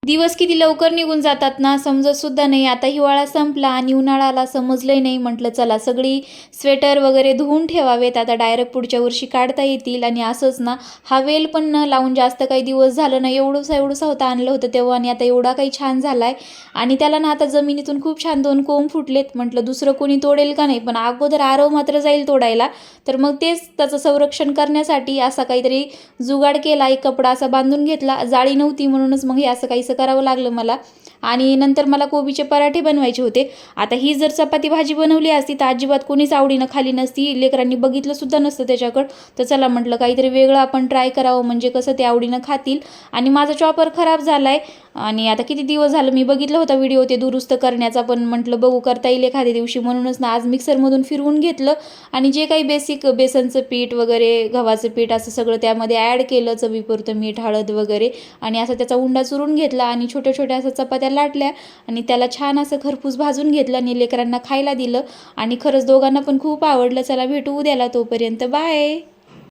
दिवस किती लवकर निघून जातात ना, समजत सुद्धा नाही. आता हिवाळा संपला आणि उन्हाळा आला, समजलंही नाही. म्हटलं चला सगळी स्वेटर वगैरे धुवून ठेवावेत, आता डायरेक्ट पुढच्या वर्षी काढता येतील. आणि असंच ना, हा वेल पण न लावून जास्त काही दिवस झालं ना, एवढंसा एवढंसा होता, आणलं होतं तेव्हा, आणि आता एवढा काही छान झाला आहे. आणि त्याला ना आता जमिनीतून खूप छान 2 कोंब फुटलेत. म्हटलं दुसरं कोणी तोडेल का नाही, पण अगोदर आरव मात्र जाईल तोडायला. तर मग तेच त्याचं संरक्षण करण्यासाठी असा काहीतरी जुगाड केला, एक कपडा असा बांधून घेतला. जाळी नव्हती म्हणूनच मग हे असं काहीसं करावं लागलं मला. आणि नंतर मला कोबीचे पराठे बनवायचे होते. आता ही जर चपाती भाजी बनवली असती तर अजिबात कोणीच आवडीनं खाली नसती, लेकरांनी बघितलं सुद्धा नसतं त्याच्याकडं. तर चला म्हटलं काहीतरी वेगळं आपण ट्राय करावं, म्हणजे कसं ते आवडीनं खातील. आणि माझा चॉपर खराब झाला आहे, आणि आता किती दिवस झालं मी बघितलं होता व्हिडिओ ते दुरुस्त करण्याचा, पण म्हटलं बघू करता येईल एखाद्या दिवशी, म्हणूनच ना आज मिक्सरमधून फिरवून घेतलं. आणि जे काही बेसिक बेसनचं पीठ वगैरे, गव्हाचं पीठ, असं सगळं त्यामध्ये ॲड केलं, चवीपुरतं मीठ, हळद वगैरे. आणि असं त्याचा उंडा चुरून घेतला आणि छोट्या छोट्या असं चपात्या लाटल्या आणि त्याला छान असं खरपूस भाजून घेतलं आणि लेकरांना खायला दिलं. आणि खरंच दोघांना पण खूप आवडलं. चला भेटू उद्याला, तोपर्यंत बाय.